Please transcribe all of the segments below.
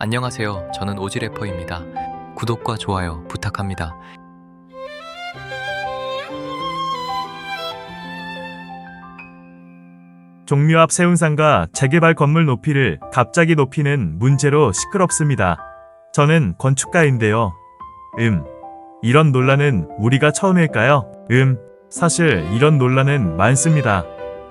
안녕하세요. 저는 오지래퍼입니다. 구독과 좋아요 부탁합니다. 종묘 앞 세운상가 재개발 건물 높이를 갑자기 높이는 문제로 시끄럽습니다. 저는 건축가인데요. 이런 논란은 우리가 처음일까요? 사실 이런 논란은 많습니다.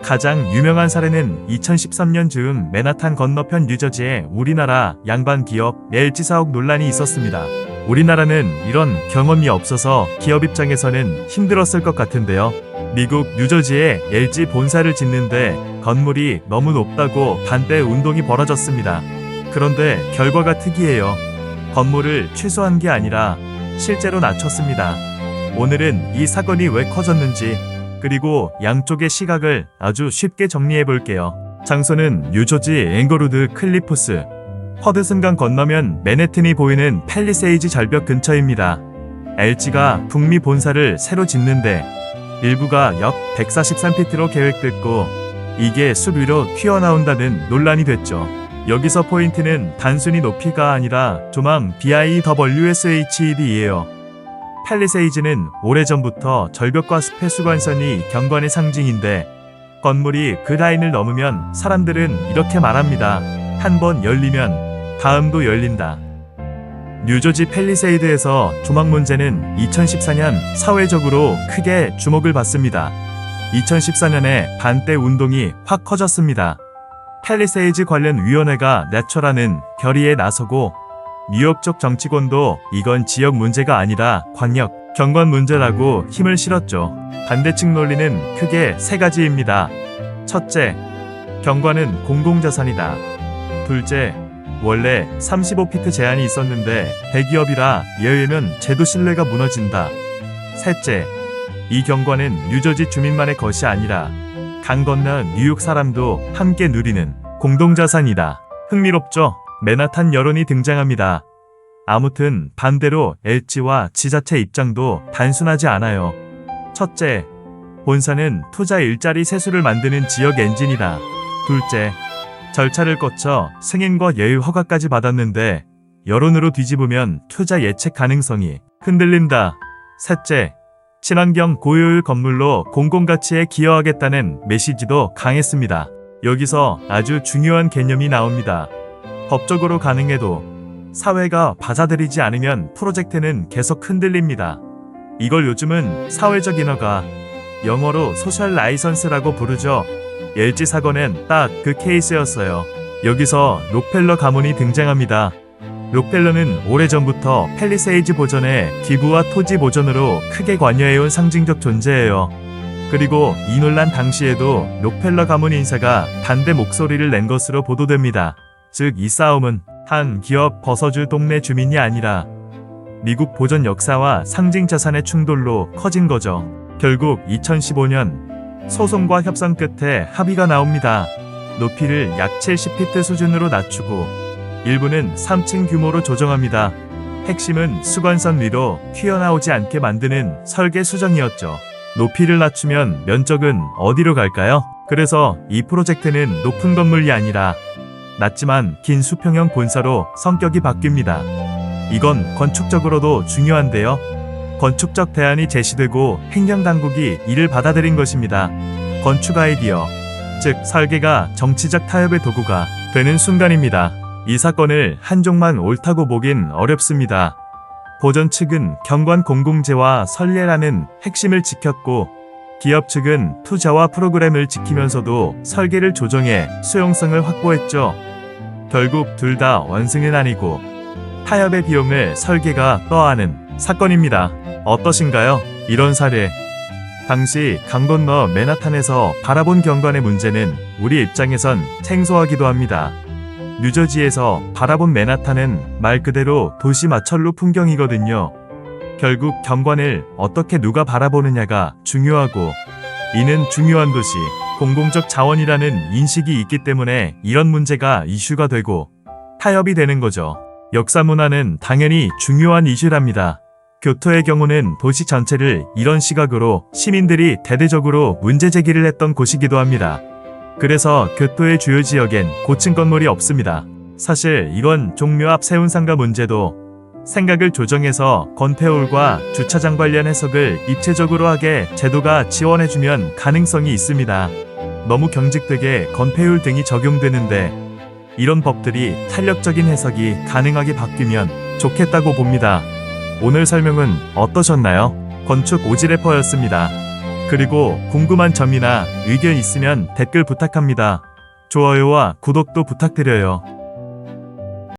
가장 유명한 사례는 2013년 즈음 맨하탄 건너편 뉴저지에 우리나라 양반 기업 LG 사옥 논란이 있었습니다. 우리나라는 이런 경험이 없어서 기업 입장에서는 힘들었을 것 같은데요. 미국 뉴저지에 LG 본사를 짓는데 건물이 너무 높다고 반대 운동이 벌어졌습니다. 그런데 결과가 특이해요. 건물을 취소한 게 아니라 실제로 낮췄습니다. 오늘은 이 사건이 왜 커졌는지 그리고 양쪽의 시각을 아주 쉽게 정리해 볼게요. 장소는 뉴저지 앵거루드 클리프스. 허드슨강 건너면 맨해튼이 보이는 팰리세이즈 절벽 근처입니다. LG가 북미 본사를 새로 짓는데 일부가 약 143피트로 계획됐고 이게 숲 위로 튀어나온다는 논란이 됐죠. 여기서 포인트는 단순히 높이가 아니라 조망 BIWSHED이에요. 팰리세이즈는 오래전부터 절벽과 숲의 수관선이 경관의 상징인데 건물이 그 라인을 넘으면 사람들은 이렇게 말합니다. 한 번 열리면 다음도 열린다. 뉴저지 팰리세이드에서 조망 문제는 2014년 사회적으로 크게 주목을 받습니다. 2014년에 반대 운동이 확 커졌습니다. 팰리세이즈 관련 위원회가 내처라는 결의에 나서고 뉴욕 쪽 정치권도 이건 지역 문제가 아니라 광역, 경관 문제라고 힘을 실었죠. 반대측 논리는 크게 세 가지입니다. 첫째, 경관은 공공자산이다. 둘째, 원래 35피트 제한이 있었는데 대기업이라 예외면 제도 신뢰가 무너진다. 셋째, 이 경관은 뉴저지 주민만의 것이 아니라 강 건너 뉴욕 사람도 함께 누리는 공동자산이다. 흥미롭죠? 맨하탄 여론이 등장합니다. 아무튼 반대로 LG와 지자체 입장도 단순하지 않아요. 첫째, 본사는 투자 일자리 세수를 만드는 지역 엔진이다. 둘째, 절차를 거쳐 승인과 예외 허가까지 받았는데 여론으로 뒤집으면 투자 예측 가능성이 흔들린다. 셋째, 친환경 고효율 건물로 공공가치에 기여하겠다는 메시지도 강했습니다. 여기서 아주 중요한 개념이 나옵니다. 법적으로 가능해도 사회가 받아들이지 않으면 프로젝트는 계속 흔들립니다. 이걸 요즘은 사회적 인허가, 영어로 소셜 라이선스라고 부르죠. LG 사건은 딱 그 케이스였어요. 여기서 록펠러 가문이 등장합니다. 록펠러는 오래전부터 팰리세이즈 보전에 기부와 토지 보전으로 크게 관여해온 상징적 존재예요. 그리고 이 논란 당시에도 록펠러 가문 인사가 반대 목소리를 낸 것으로 보도됩니다. 즉 이 싸움은 한 기업 버서주 동네 주민이 아니라 미국 보전 역사와 상징 자산의 충돌로 커진 거죠. 결국 2015년 소송과 협상 끝에 합의가 나옵니다. 높이를 약 70피트 수준으로 낮추고 일부는 3층 규모로 조정합니다. 핵심은 수관선 위로 튀어나오지 않게 만드는 설계 수정이었죠. 높이를 낮추면 면적은 어디로 갈까요? 그래서 이 프로젝트는 높은 건물이 아니라 낮지만 긴 수평형 본사로 성격이 바뀝니다. 이건 건축적으로도 중요한데요. 건축적 대안이 제시되고 행정당국이 이를 받아들인 것입니다. 건축 아이디어, 즉 설계가 정치적 타협의 도구가 되는 순간입니다. 이 사건을 한쪽만 옳다고 보긴 어렵습니다. 보전 측은 경관 공공재와 선례라는 핵심을 지켰고 기업 측은 투자와 프로그램을 지키면서도 설계를 조정해 수용성을 확보했죠. 결국 둘 다 원승은 아니고 타협의 비용을 설계가 떠안은 사건입니다. 어떠신가요? 이런 사례. 당시 강 건너 맨하탄에서 바라본 경관의 문제는 우리 입장에선 생소하기도 합니다. 뉴저지에서 바라본 맨하탄은 말 그대로 도시 마철로 풍경이거든요. 결국 경관을 어떻게 누가 바라보느냐가 중요하고 이는 중요한 도시, 공공적 자원이라는 인식이 있기 때문에 이런 문제가 이슈가 되고 타협이 되는 거죠. 역사 문화는 당연히 중요한 이슈랍니다. 교토의 경우는 도시 전체를 이런 시각으로 시민들이 대대적으로 문제 제기를 했던 곳이기도 합니다. 그래서 교토의 주요 지역엔 고층 건물이 없습니다. 사실 이건 종묘 앞 세운상가 문제도 생각을 조정해서 건폐홀과 주차장 관련 해석을 입체적으로 하게 제도가 지원해주면 가능성이 있습니다. 너무 경직되게 건폐율 등이 적용되는데 이런 법들이 탄력적인 해석이 가능하게 바뀌면 좋겠다고 봅니다. 오늘 설명은 어떠셨나요? 건축 오지래퍼였습니다. 그리고 궁금한 점이나 의견 있으면 댓글 부탁합니다. 좋아요와 구독도 부탁드려요.